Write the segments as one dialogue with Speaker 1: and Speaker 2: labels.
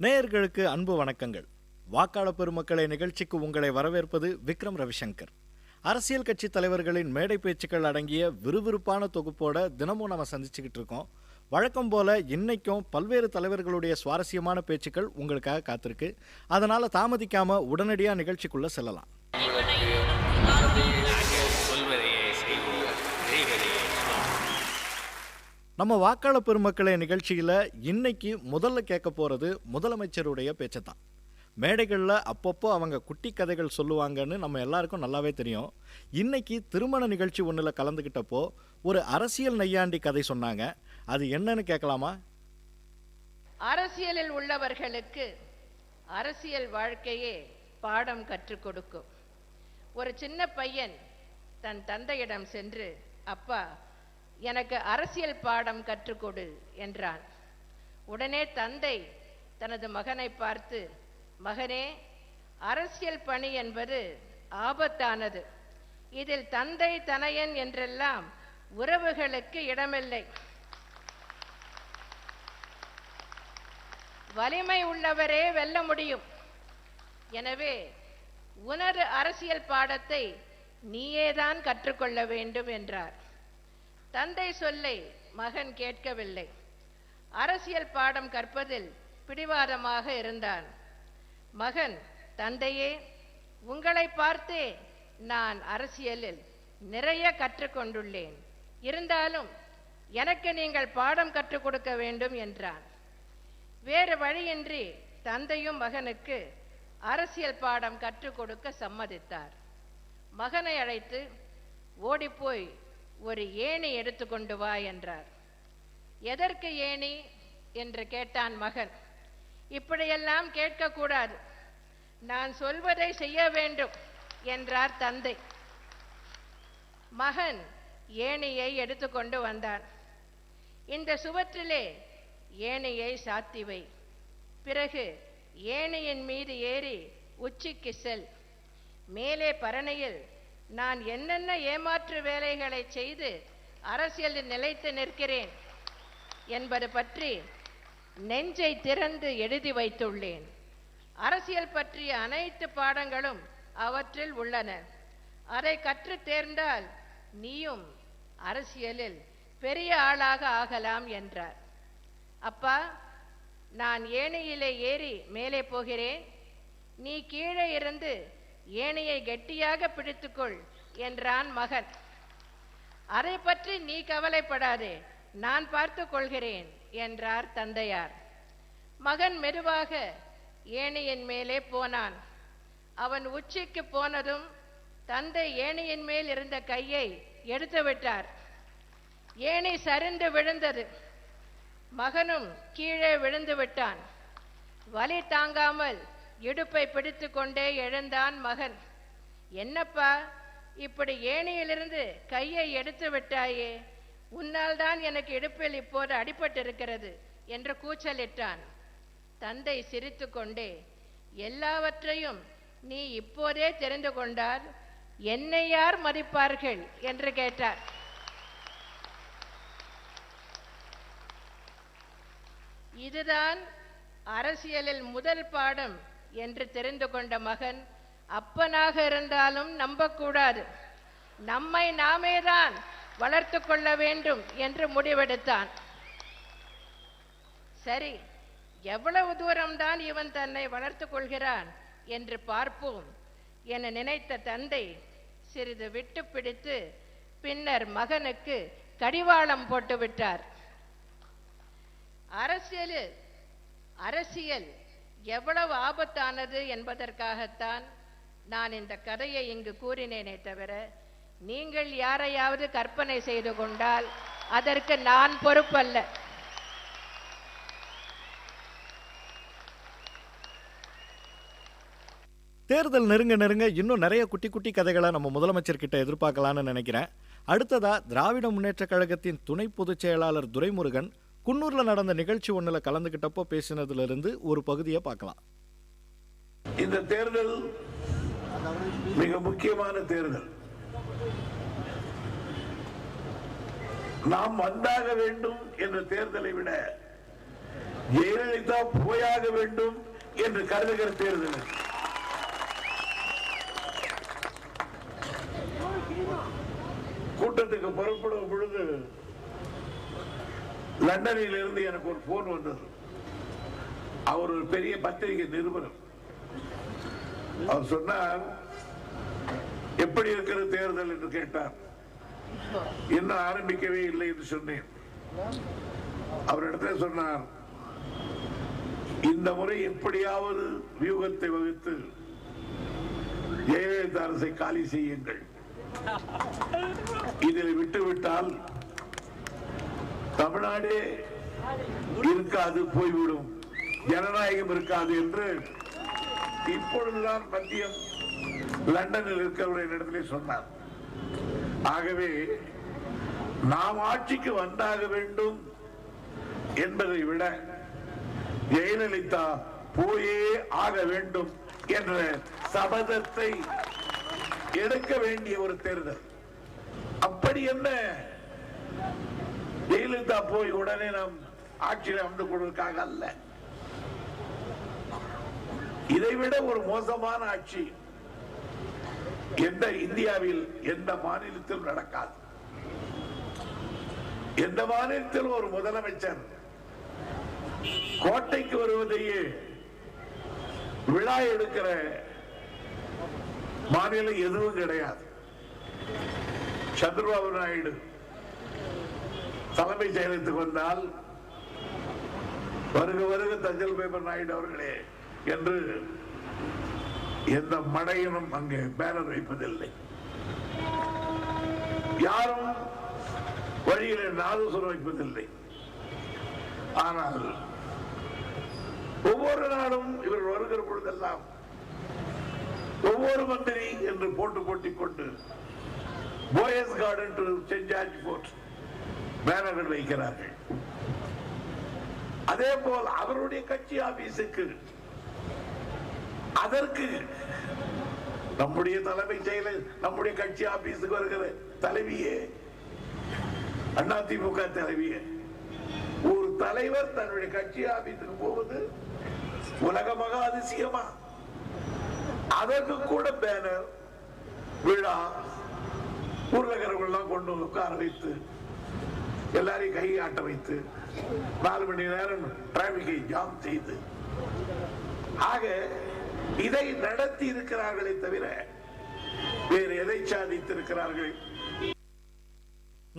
Speaker 1: நேயர்களுக்கு அன்பு வணக்கங்கள். வாக்காளர் பெருமக்களை நிகழ்ச்சிக்கு உங்களை வரவேற்பது விக்ரம் ரவிசங்கர். அரசியல் கட்சி தலைவர்களின் மேடை பேச்சுக்கள் அடங்கிய விறுவிறுப்பான தொகுப்போட தினமும் நம்ம சந்திச்சுக்கிட்டு இருக்கோம். வழக்கம் போல இன்னைக்கும் பல்வேறு தலைவர்களுடைய சுவாரஸ்யமான பேச்சுக்கள் உங்களுக்காக காத்திருக்கு. அதனால தாமதிக்காம உடனடியாக நிகழ்ச்சிக்குள்ள செல்லலாம். நம்ம வாக்காளர் பெருமக்களை நிகழ்ச்சியில் இன்னைக்கு முதல்ல கேட்க போகிறது முதலமைச்சருடைய பேச்சை தான். மேடைகளில் அப்பப்போ அவங்க குட்டி கதைகள் சொல்லுவாங்கன்னு நம்ம எல்லாருக்கும் நல்லாவே தெரியும். இன்னைக்கு திருமண நிகழ்ச்சி ஒன்றில் கலந்துக்கிட்டப்போ ஒரு அரசியல் நையாண்டி கதை சொன்னாங்க. அது என்னன்னு கேட்கலாமா?
Speaker 2: அரசியலில் உள்ளவர்களுக்கு அரசியல் வாழ்க்கையே பாடம் கற்றுக் கொடுக்கும். ஒரு சின்ன பையன் தன் தந்தையிடம் சென்று, அப்பா, எனக்கு அரசியல் பாடம் கற்றுக்கொடு என்றான். உடனே தந்தை தனது மகனை பார்த்து, மகனே, அரசியல் பணி என்பது ஆபத்தானது. இதில் தந்தை தனையன் என்றெல்லாம் உறவுகளுக்கு இடமில்லை. வலிமை உள்ளவரே வெல்ல முடியும். எனவே உனது அரசியல் பாடத்தை நீயேதான் கற்றுக்கொள்ள வேண்டும் என்றார். தந்தை சொல்லை மகன் கேட்கவில்லை. அரசியல் பாடம் கற்பதில் பிடிவாதமாக இருந்தான். மகன், தந்தையே, உங்களை பார்த்தே நான் அரசியலில் நிறைய கற்றுக்கொண்டுள்ளேன். இருந்தாலும் எனக்கு நீங்கள் பாடம் கற்றுக் கொடுக்க வேண்டும் என்றான். வேறு வழியின்றி தந்தையும் மகனுக்கு அரசியல் பாடம் கற்றுக் கொடுக்க சம்மதித்தார். மகனை அழைத்து, ஓடிப்போய் ஒரு ஏணி எடுத்துக்கொண்டு வா என்றார். எதற்கு ஏணி என்று கேட்டான் மகன். இப்படியெல்லாம் கேட்கக்கூடாது, நான் சொல்வதை செய்ய வேண்டும் என்றார் தந்தை. மகன் ஏணியை எடுத்துக்கொண்டு வந்தான். இந்த சுவற்றிலே ஏணியை சாத்தி வை. பிறகு ஏணியின் மீது ஏறி உச்சிக்கு செல். மேலே பரணையில் நான் என்னென்ன ஏமாற்று வேலைகளை செய்து அரசியலில் நிலைத்து நிற்கிறேன் என்பது பற்றி நெஞ்சை திறந்து எழுதி வைத்துள்ளேன். அரசியல் பற்றிய அனைத்து பாடங்களும் அவற்றில் உள்ளன. அதை கற்று தேர்ந்தால் நீயும் அரசியலில் பெரிய ஆளாக ஆகலாம் என்றார். அப்பா, நான் ஏணியிலே ஏறி மேலே போகிறேன். நீ கீழே இருந்து ஏணியை கெட்டியாக பிடித்துக்கொள் என்றான் மகன். அதை பற்றி நீ கவலைப்படாதே, நான் பார்த்து கொள்கிறேன் என்றார் தந்தையார். மகன் மெதுவாக ஏணியின் மேலே போனான். அவன் உச்சிக்கு போனதும் தந்தை ஏணியின் மேல் இருந்த கையை எடுத்து விட்டார். ஏணி சரிந்து விழுந்தது. மகனும் கீழே விழுந்து விட்டான். வலி தாங்காமல் இடுப்பை பிடித்து கொண்டே எழுந்தான் மகன். என்னப்பா, இப்படி ஏணியிலிருந்து கையை எடுத்து விட்டாயே, உன்னால் தான் எனக்கு இடுப்பில் இப்போது அடிபட்டிருக்கிறது என்று கூச்சலிட்டான். தந்தை சிரித்து கொண்டே, எல்லாவற்றையும் நீ இப்போதே தெரிந்து கொண்டால் என்னை யார் மதிப்பார்கள் என்று கேட்டார். இதுதான் அரசியலில் முதல் பாடம் என்று தெரிந்து கொண்ட மகன், அப்பனாக இருந்தாலும் நம்பக்கூடாது, நம்மை நாமே தான் வளர்த்து கொள்ள வேண்டும் என்று முடிவெடுத்தான். சரி, எவ்வளவு தூரம்தான் இவன் தன்னை வளர்த்து கொள்கிறான் என்று பார்ப்போம் என நினைத்த தந்தை சிறிது விட்டு பிடித்து பின்னர் மகனுக்கு கடிவாளம் போட்டுவிட்டார். அரசியல் எவ்வளவு ஆபத்தானது என்பதற்காகத்தான் நான் இந்த கதையை இங்கு கூறினேனே தவிர, நீங்கள் யாரையாவது கற்பனை செய்து கொண்டால் அதற்கு நான் பொறுப்பல்ல.
Speaker 1: தேர்தல் நெருங்க இன்னும் நிறைய குட்டி குட்டி கதைகளை நம்ம முதலமைச்சர்கிட்ட எதிர்பார்க்கலான்னு நினைக்கிறேன். அடுத்ததா திராவிட முன்னேற்ற கழகத்தின் துணை பொதுச் செயலாளர் துரைமுருகன் குன்னூர்ல நடந்த நிகழ்ச்சி ஒன்றுல கலந்துகிட்டப்போ பேசினதுல இருந்து ஒரு பகுதியை பார்க்கலாம்.
Speaker 3: இந்த தேர்தல் மிக முக்கியமான தேர்தல். நாம் வந்தாக வேண்டும் என்ற தேர்தலை விட ஜெயலலிதா போயாக வேண்டும் என்று கருதுகிற தேர்தல். கூட்டத்துக்கு புறப்படும் பொழுது லண்டனில் இருந்து எனக்கு ஒரு போன் வந்தது. அவர் ஒரு பெரிய பத்திரிகை நிருபர். அவர் சொன்னார், எப்படி இருக்கிற தேர்தல் என்று கேட்டார். இன்னும் ஆரம்பிக்கவே இல்லை என்று சொன்னேன். அவரிடத்தில் சொன்னார், இந்த முறை எப்படியாவது வியூகத்தை வகுத்து ஜெயலலிதா அரசை காலி செய்யுங்கள். இதில் விட்டுவிட்டால் தமிழ்நாடே இருக்காது, போய்விடும், ஜனநாயகம் இருக்காது என்று இப்பொழுதுதான் மத்தியம் லண்டனில் இருக்கிறவர்கள் இடத்திலே சொன்னார். ஆகவே நாம் ஆட்சிக்கு வந்தாக வேண்டும் என்பதை விட ஜெயலலிதா போயே ஆக வேண்டும் என்ற சபதத்தை எடுக்க வேண்டிய ஒரு தேர்தல். அப்படி என்ன ஜெயலலிதா போய் உடனே நாம் ஆட்சியில் அமர்ந்து கொள்வதற்காக அல்ல. இதைவிட ஒரு மோசமான ஆட்சி எந்த இந்தியாவில் எந்த மாநிலத்திலும் நடக்காது. எந்த மாநிலத்திலும் ஒரு முதலமைச்சர் கோட்டைக்கு வருவதையே விழா எடுக்கிற மாநிலம் எதுவும் கிடையாது. சந்திரபாபு நாயுடு தலைமை செயலகத்துக்கு வந்தால் வருக வருக தஞ்சல் பேப்பர் நாயுடு அவர்களே என்று எந்த மடையனும் அங்கே பேனர் வைப்பதில்லை. யாரும் வழியிலே நாதசுரம் வைப்பதில்லை. ஆனால் ஒவ்வொரு நாளும் இவர் வருகிற பொழுதெல்லாம் ஒவ்வொரு மந்திரி என்று போட்டு போட்டிக் கொண்டு Poes Garden to Saint George Fort பேனர்கள் வைக்கிறார்கள். அதே போல் அவருடைய கட்சி ஆபீஸுக்கு அதற்கு நம்முடைய தலைமை செயலர் நம்முடைய கட்சி ஆபீஸுக்கு வருகிற தலைவியே அதிமுக தலைவியே ஒரு தலைவர் தன்னுடைய கட்சி ஆபீஸுக்கு போவது உலக மகா அதிசயமா? அதற்கு கூட பேனர் விழா ஊர்லகர்கள்லாம் கொண்டு உட்கார வைத்து எல்லாரையும் கை ஆட்ட வைத்து 4 மணி நேரம் டிராபிக்கை ஜாம் செய்து ஆக இதை நடத்தி இருக்கிறார்களே தவிர வேறு எதை சாதித்திருக்கிறார்கள்?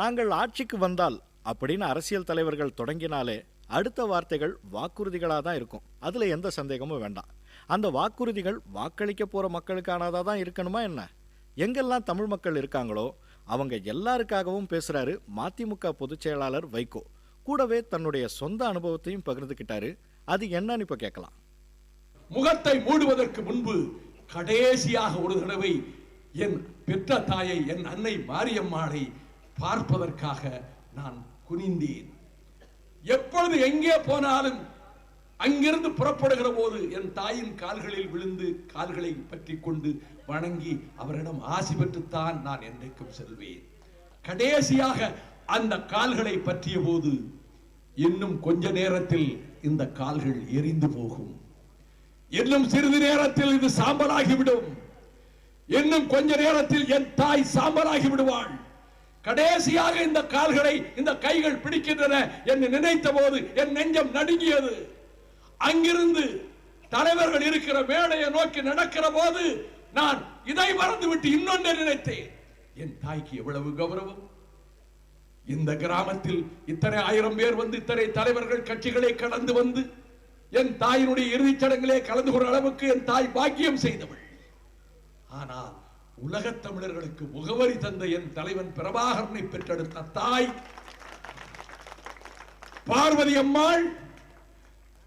Speaker 1: நாங்கள் ஆட்சிக்கு வந்தால் அப்படின்னு அரசியல் தலைவர்கள் தொடங்கினாலே அடுத்த வார்த்தைகள் வாக்குறுதிகளாக தான் இருக்கும். அதில் எந்த சந்தேகமும் வேண்டாம். அந்த வாக்குறுதிகள் வாக்களிக்க போகிற மக்களுக்கானதாக தான் இருக்கணுமா என்ன? எங்கெல்லாம் தமிழ் மக்கள் இருக்காங்களோ அவங்க எல்லாருக்காகவும் பேசுகிறாரு மதிமுக பொதுச் செயலாளர் வைகோ. கூடவே தன்னுடைய சொந்த அனுபவத்தையும் பகிர்ந்துக்கிட்டாரு. அது என்னன்னு இப்போ கேட்கலாம்.
Speaker 4: முகத்தை மூடுவதற்கு முன்பு கடைசியாக ஒரு தடவை என் பெற்ற தாயை, என் அன்னை மாரியம்மாளை பார்ப்பதற்காக நான் குனிந்தேன். எப்பொழுது எங்கே போனாலும் அங்கிருந்து புறப்படுகிற போது என் தாயின் கால்களில் விழுந்து கால்களை பற்றி கொண்டு வணங்கி அவரிடம் ஆசி பெற்றுத்தான் நான் என்றைக்கும் செல்வேன். கடைசியாக அந்த கால்களை பற்றிய போது இன்னும் கொஞ்ச நேரத்தில் இந்த கால்கள் எரிந்து போகும், இன்னும் சிறிது நேரத்தில் இது சாம்பலாகிவிடும், இன்னும் கொஞ்ச நேரத்தில் என் தாய் சாம்பலாகி விடுவாள், கடைசியாக இந்த கால்களை இந்த கைகள் பிடிக்கின்றன என்று நினைத்த போது என் நெஞ்சம் நடுங்கியது. அங்கிருந்து தலைவர்கள் இருக்கிற மேடையை நோக்கி நடக்கிற போது நான் இதை மறந்துவிட்டு இன்னொன்றை நினைத்தேன். என் தாய்க்கு எவ்வளவு கௌரவம்! இந்த கிராமத்தில் இத்தனை 1000 பேர் வந்து, இத்தனை தலைவர்கள் கட்சிகளை கடந்து வந்து என் தாயினுடைய இறுதிச் சடங்கிலே கலந்து கொள்கிற அளவுக்கு என் தாய் பாக்கியம் செய்தவள். ஆனால் உலகத் தமிழர்களுக்கு முகவரி தந்த என் தலைவன் பிரபாகரனை பெற்றெடுத்த தாய் பார்வதி அம்மாள்,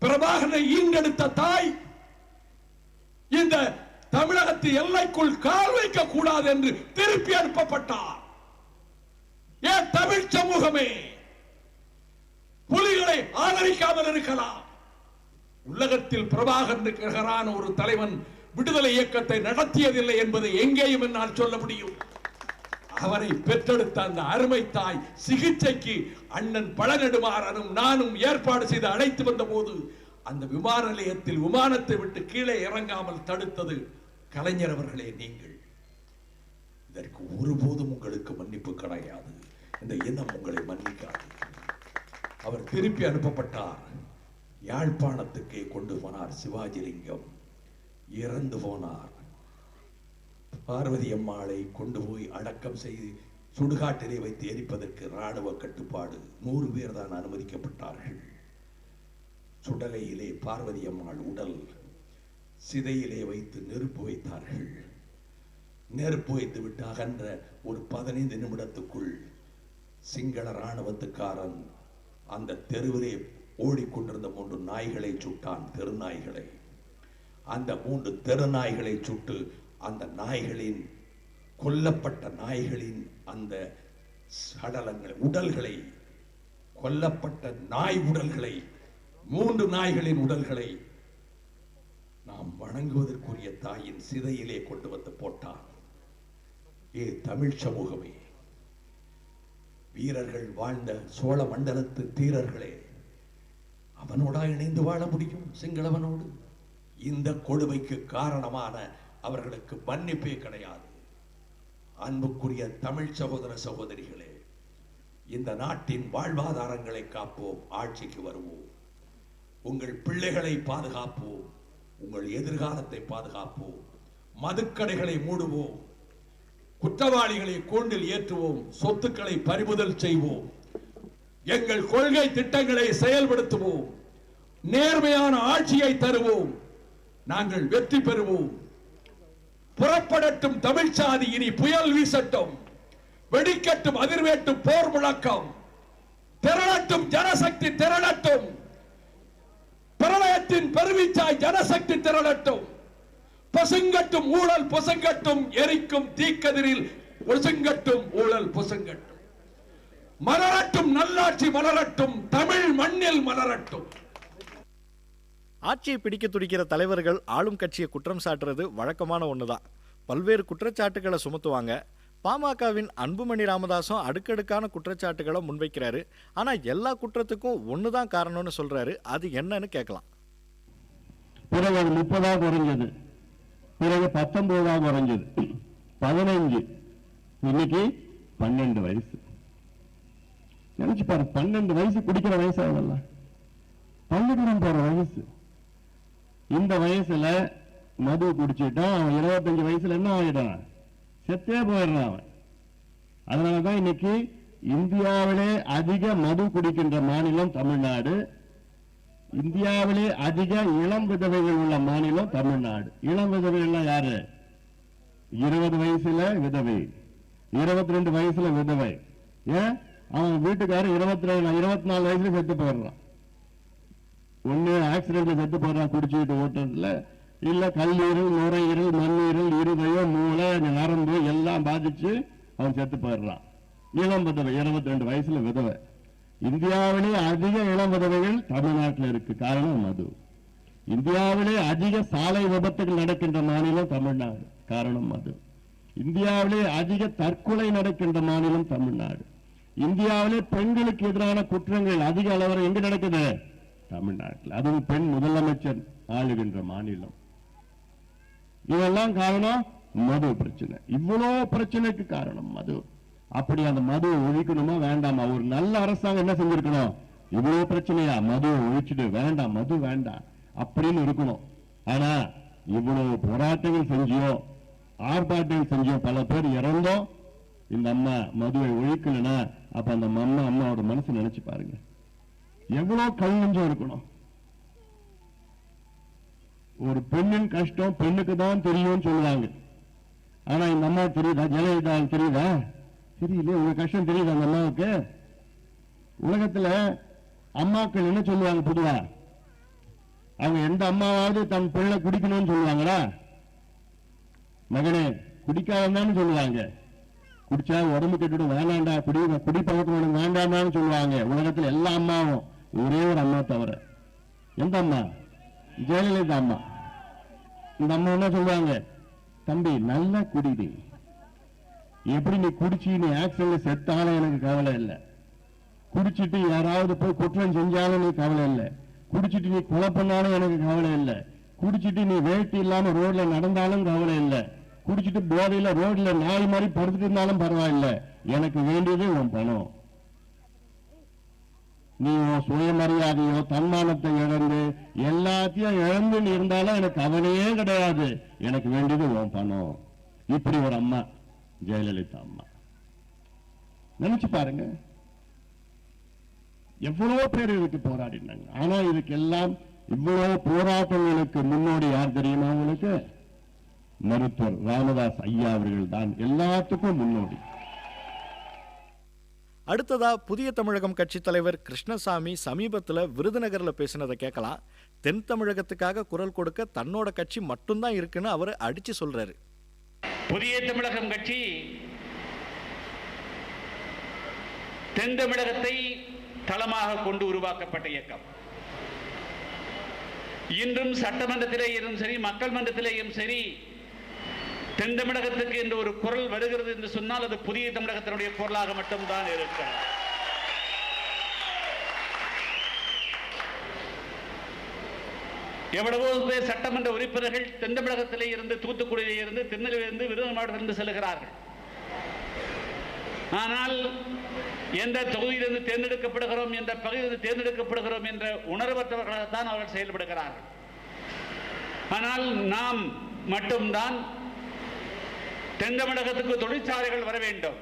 Speaker 4: பிரபாகரனை ஈண்டெடுத்த தாய் இந்த தமிழகத்தின் எல்லைக்குள் கால் வைக்க கூடாது என்று திருப்பி அனுப்பப்பட்டார். ஏன் தமிழ் சமூகமே புலிகளை ஆதரிக்காமல் இருக்கலாம்? உலகத்தில் பிரபாகரன் ஒரு தலைவன் விடுதலை இயக்கத்தை நடத்தியதில்லை என்பதை எங்கேயும் என்னால் சொல்ல முடியும். அவரை பெற்றெடுத்த அந்த அருமை தாய் சிகிச்சைக்கு அண்ணன் பழநெடுமாறனும் நானும் ஏற்பாடு செய்து அழைத்து வந்த போது அந்த விமான நிலையத்தில் விமானத்தை விட்டு கீழே இறங்காமல் தடுத்தது கலைஞர் அவர்களே நீங்கள். இதற்கு ஒருபோதும் உங்களுக்கு மன்னிப்பு கிடையாது. இந்த இனம் உங்களை மன்னிக்காது. அவர் திருப்பி அனுப்பப்பட்டார். யாழ்ப்பாணத்துக்கே கொண்டு போனார். சிவாஜிலிங்கம் இறந்து போனார். பார்வதி அம்மாளை கொண்டு போய் அடக்கம் செய்து சுடுகாட்டிலே வைத்து எரிப்பதற்கு ராணுவ கட்டுப்பாடு. 100 பேர் தான் அனுமதிக்கப்பட்டார்கள். சுடலையிலே பார்வதி அம்மாள் உடல் சிதையிலே வைத்து நெருப்பு வைத்தார்கள். நெருப்பு வைத்து விட்டு அகன்ற ஒரு 15 நிமிடத்துக்குள் சிங்கள ராணுவத்துக்காரன் அந்த தெருவிலே ஓடிக்கொண்டிருந்த 3 நாய்களை சுட்டான். தெருநாய்களை. அந்த 3 தெருநாய்களை சுட்டு அந்த நாய்களின் கொல்லப்பட்ட நாய்களின் அந்த சடலங்களை உடல்களை கொல்லப்பட்ட நாய் உடல்களை 3 நாய்களின் உடல்களை நாம் வணங்குவதற்குரிய தாயின் சிதையிலே கொண்டு வந்து போட்டான். தமிழ் சமூகமே, வீரர்கள் வாழ்ந்த சோழ மண்டலத்து தீரர்களே, அவனோட இணைந்து வாழ முடியும் சிங்களவனோடு? இந்த கொடுமைக்கு காரணமான அவர்களுக்கு மன்னிப்பே கிடையாது. அன்புக்குரிய தமிழ் சகோதர சகோதரிகளே, இந்த நாட்டின் வாழ்வாதாரங்களை காப்போம். ஆட்சிக்கு வருவோம். உங்கள் பிள்ளைகளை பாதுகாப்போம். உங்கள் எதிர்காலத்தை பாதுகாப்போம். மதுக்கடைகளை மூடுவோம். குற்றவாளிகளை கூண்டில் ஏற்றுவோம். சொத்துக்களை பறிமுதல் செய்வோம். எங்கள் கொள்கை திட்டங்களை செயல்படுத்துவோம். நேர்மையான ஆட்சியை தருவோம். நாங்கள் வெற்றி பெறுவோம். புறப்படட்டும் தமிழ் சாதி, இனி புயல் வீசட்டும், வெடிக்கட்டும் அதிர்வேட்டும் போர் முழக்கம், திரளட்டும் ஜனசக்தி திரளட்டும், பிரளயத்தின் பெருவீச்சாய் ஜனசக்தி திரளட்டும், பொசுங்கட்டும் ஊழல் பொசுங்கட்டும், எரிக்கும் தீக்கதிரில் பொசுங்கட்டும் ஊழல் பொசுங்கட்டும், மலரட்டும் நல்லாட்சி மலரட்டும், தமிழ் மண்ணில் மலரட்டும்.
Speaker 1: ஆட்சியை பிடிக்க துடிக்கிற தலைவர்கள் ஆளும் கட்சியை குற்றம் சாட்டுறது வழக்கமான ஒண்ணுதான். பல்வேறு குற்றச்சாட்டுகளை சுமத்துவாங்க. பாமகவின் அன்புமணி ராமதாசும் அடுக்கடுக்கான குற்றச்சாட்டுகளை முன்வைக்கிறாரு. ஆனா எல்லா குற்றத்துக்கும் ஒண்ணுதான் காரணம்னு சொல்றாரு. அது என்னன்னு கேட்கலாம்.
Speaker 5: பிறகு 30 குறைஞ்சது, பிறகு 19 குறைஞ்சது, 15, இன்னைக்கு 12 வயசு. நினைச்சு பாரு, 12 வயசு குடிக்கிற வயசு ஆகல, பள்ளிக்கூடம் போற வயசு. இந்த வயசுல மது குடிச்சுட்டா அவன் 25 வயசுல என்ன ஆகிடான்? செத்தே போயிடுறான் அவன். அதனாலதான் இன்னைக்கு இந்தியாவிலே அதிக மது குடிக்கின்ற மாநிலம் தமிழ்நாடு. இந்தியாவிலே அதிக இளம் விதவைகள் உள்ள மாநிலம் தமிழ்நாடு. இளம் விதவைகள்லாம் யாரு? 20 வயசுல விதவை, 22 வயசுல விதவை. ஏன்? அவன் வீட்டுக்காரர் 24 வயசுல செத்து போயிடுறான். ஒண்ணு ஆக்சிடென்ட்ல செத்து போடுறான் குடிச்சுக்கிட்டு ஓட்டுறதுல, இல்ல கல்லீரல், நுரையீரல், மண்ணீரல், இருதயம், மூளை, நரம்பு எல்லாம் பாதிச்சு அவன் செத்து போயிடுறான். இளம் விதவை 22 வயசுல விதவை. இந்தியாவிலே அதிக இளம் விதவைகள் தமிழ்நாட்டில் இருக்கு. காரணம் மது. இந்தியாவிலே அதிக சாலை விபத்துகள் நடக்கின்ற மாநிலம் தமிழ்நாடு. காரணம் மது. இந்தியாவிலே அதிக தற்கொலை நடக்கின்ற மாநிலம் தமிழ்நாடு. இந்தியாவிலே பெண்களுக்கு எதிரான குற்றங்கள் அதிக அளவில் எங்க நடக்குது? தமிழ்நாட்டில். அதுவும் பெண் முதலமைச்சர் ஆளுகின்ற மாநிலம். இதெல்லாம் காரணம் மது பிரச்சனை. இவ்வளவு பிரச்சனைக்கு காரணம் மது. அப்படி அந்த மதுவை ஒழிக்கணுமா வேண்டாமா? ஒரு நல்ல அரசாங்கம் என்ன செஞ்சிருக்கணும்? இவ்வளவு பிரச்சனையா, மதுவை ஒழிச்சுட்டு வேண்டாம், மது வேண்டாம் அப்படின்னு இருக்கணும். ஆனா இவ்வளவு போராட்டங்கள் செஞ்சியும் ஆர்ப்பாட்டங்கள் செஞ்சியும் பல பேர் இறந்தோம். இந்த அம்மா மதுவை ஒழிக்கலன்னா அப்ப அந்த அம்மாவோட மனசு நினைச்சு பாருங்க, எவ்வளவு கல் நெஞ்சம் இருக்கணும். ஒரு பெண்ணின் கஷ்டம் பெண்ணுக்கு தான் தெரியும் சொல்லுவாங்க. ஆனா இந்த அம்மா தெரியுதா? ஜெயலலிதா தெரியுதா? தெரியல. உங்க கஷ்டம் தெரியுதா அந்த அம்மாவுக்கு? உலகத்துல அம்மாக்கள் என்ன சொல்லுவாங்க பொதுவா? அவங்க எந்த அம்மாவாவது தன் பிள்ளை குடிக்கணும்னு சொல்லுவாங்களா? மகனே குடிக்காதன்னு சொல்லுவாங்க. குடிச்சா உடம்பு கெட்டுடும், வேணாண்டா, குடி பழக்கம் வேண்டாமான்னு சொல்லுவாங்க. உலகத்துல எல்லா அம்மாவும், ஒரே ஒரு அம்மா தவிர. எந்த அம்மா? ஜெயலலிதா அம்மா. இந்த அம்மா என்ன சொல்லுவாங்க? தம்பி நல்லா குடிடி, எப்படி நீ குடிச்சு நீ ஆக்சிடென்ட்ல செத்தாலும் எனக்கு கவலை இல்லை, குடிச்சிட்டு யாராவது போய் குற்றம் செஞ்சாலும் நீ கவலை இல்லை, குடிச்சிட்டு நீ கொலை பண்ணாலும் எனக்கு கவலை இல்லை, குடிச்சிட்டு நீ வேட்டி இல்லாம ரோட்ல நடந்தாலும் கவலை இல்லை, குடிச்சிட்டு போதையில ரோட்ல நாய் மாதிரி படுத்துட்டு இருந்தாலும் பரவாயில்லை, எனக்கு வேண்டியது உன் பணம். நீ உன் சுயமரியாதையோ தன்மானத்தை இழந்து எல்லாத்தையும் இழந்து நீ இருந்தாலும் எனக்கு கவலையே கிடையாது, எனக்கு வேண்டியது உன் பணம். இப்படி ஒரு அம்மா ஜெயலலிதா அம்மா. நினைச்சு பாருங்க, எவ்வளவு பேர் இதுக்கு போராடினாங்க. ஆனா இதுக்கெல்லாம் இவ்வளவு போராட்டங்களுக்கு முன்னோடி யார் தெரியுமா உங்களுக்கு? மருத்துவர் ராமதாஸ் ஐயா அவர்கள் தான் எல்லாத்துக்கும் முன்னோடி.
Speaker 1: அடுத்ததா புதிய தமிழகம் கட்சி தலைவர் கிருஷ்ணசாமி சமீபத்தில் விருதுநகர்ல பேசினதை கேட்கலாம். தென் தமிழகத்துக்காக குரல் கொடுக்க தன்னோட கட்சி மட்டும்தான் இருக்குன்னு அவர் அடிச்சு சொல்றாரு.
Speaker 6: புதிய தமிழகம் கட்சி தென் தமிழகத்தை தளமாக கொண்டு உருவாக்கப்பட்ட இயக்கம். இன்றும் சட்டமன்றத்திலேயும் சரி மக்கள் மன்றத்திலேயும் சரி தென் தமிழகத்துக்கு என்று ஒரு குரல் வருகிறது என்று சொன்னால் அது புதிய தமிழகத்தினுடைய குரலாக மட்டும்தான் இருக்கிறது. எவ்வளவோ பேர் சட்டமன்ற உறுப்பினர்கள் தென் தமிழகத்திலே இருந்து தூத்துக்குடியிலே இருந்து திருநெல்வேலியிலிருந்து விருதுநகர் மாவட்டத்திலிருந்து செல்கிறார்கள். ஆனால் எந்த தொகுதியிலிருந்து தேர்ந்தெடுக்கப்படுகிறோம், எந்த பகுதியிலிருந்து தேர்ந்தெடுக்கப்படுகிறோம் என்ற உணர்வற்றவர்களாகத்தான் அவர்கள் செயல்படுகிறார்கள். ஆனால் நாம் மட்டும்தான் தென் தமிழகத்துக்கு தொழிற்சாலைகள் வர வேண்டும்,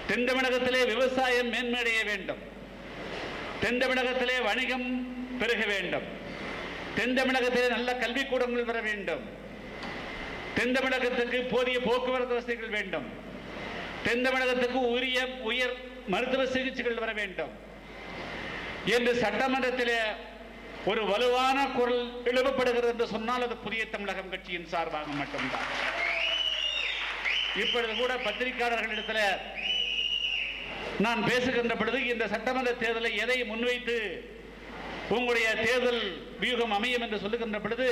Speaker 6: தென் தமிழகத்திலே விவசாயம் மேன்மையடைய வேண்டும், தென் தமிழகத்திலே வணிகம் பெருக வேண்டும், தென் தமிழகத்திலே நல்ல கல்விக்கூடங்கள் வர வேண்டும், தென் தமிழகத்துக்கு போதிய போக்குவரத்து வசதிகள் வேண்டும், தென் தமிழகத்துக்கு உயர் மருத்துவ சிகிச்சைகள் வர வேண்டும் என்று சட்டமன்றத்திலே ஒரு வலுவான குரல் எழுப்பப்படுகிறது என்று சொன்னால் அது புதிய தமிழகம் கட்சியின் சார்பாக மட்டும்தான். இப்பொழுது கூட பத்திரிகையாளர்களிடத்தில் நான் பேசுகின்ற பொழுது இந்த சட்டமன்ற தேர்தலை எதை முன்வைத்து உங்களுடைய தேர்தல் வியூகம் அமையும் என்று சொல்லுகின்ற பொழுது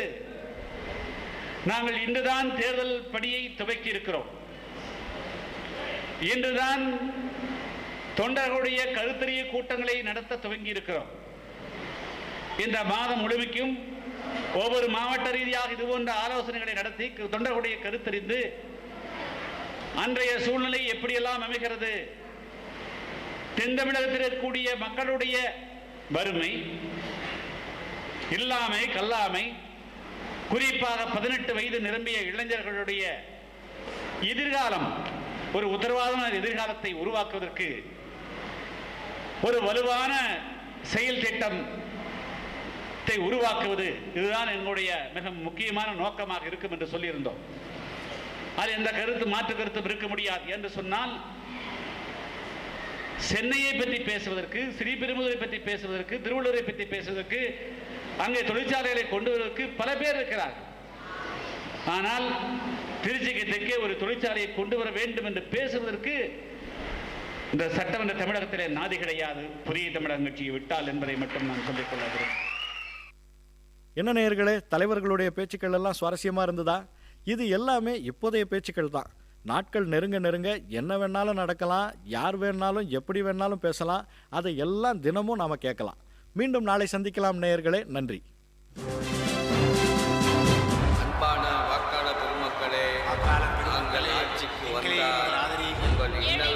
Speaker 6: நாங்கள் இன்றுதான் தேர்தல் பணியை துவக்கி இருக்கிறோம். இன்றுதான் தொண்டர்களுடைய கருத்தறிய கூட்டங்களை நடத்த துவங்கி இருக்கிறோம். இந்த மாதம் முழுமைக்கும் ஒவ்வொரு மாவட்ட ரீதியாக இது போன்ற ஆலோசனைகளை நடத்தி தொண்டர்களுடைய கருத்தறிந்து அன்றைய சூழ்நிலை எப்படியெல்லாம் அமைகிறது, தென் தமிழகத்தில் இருக்கக்கூடிய மக்களுடைய வறுமை, இல்லாமை, கல்லாமை, குறிப்பாக 18 வயது நிரம்பிய இளைஞர்களுடைய எதிர்காலம், ஒரு உத்தரவாதமான எதிர்காலத்தை உருவாக்குவதற்கு ஒரு வலுவான செயல் திட்டத்தை உருவாக்குவது இதுதான் எங்களுடைய மிக முக்கியமான நோக்கமாக இருக்கும் என்று சொல்லியிருந்தோம். அது எந்த மாற்று கருத்தும் இருக்க முடியாது என்று சொன்னால் சென்னையை பற்றி பேசுவதற்கு, ஸ்ரீபெரும்புதூரை பற்றி பேசுவதற்கு, திருவள்ளூரை பற்றி பேசுவதற்கு, அங்கே தொழிற்சாலைகளை கொண்டு வருவதற்கு பல பேர் இருக்கிறார்கள். ஆனால் திருச்சிக்கு தெற்கே ஒரு தொழிற்சாலையை கொண்டு வர வேண்டும் என்று பேசுவதற்கு இந்த சட்டமன்ற தமிழகத்திலே நாதி கிடையாது, புதிய தமிழகம் கட்சியை விட்டால் என்பதை மட்டும் நான் சொல்லிக் கொள்கிறேன்.
Speaker 1: என்ன நேயர்களே, தலைவர்களுடைய பேச்சுக்கள் எல்லாம் சுவாரஸ்யமா இருந்ததா? இது எல்லாமே இப்போதைய பேச்சுக்கள் தான். நாட்கள் நெருங்க நெருங்க என்ன வேணாலும் நடக்கலாம், யார் வேணாலும் எப்படி வேணாலும் பேசலாம். அதை எல்லாம் தினமும் நாம கேட்கலாம். மீண்டும் நாளை சந்திக்கலாம் நேயர்களே. நன்றி.
Speaker 7: அன்பான வாக்காளர் பெருமக்களே, நாங்கள் ஆட்சிக்கு வந்தால் உங்கள்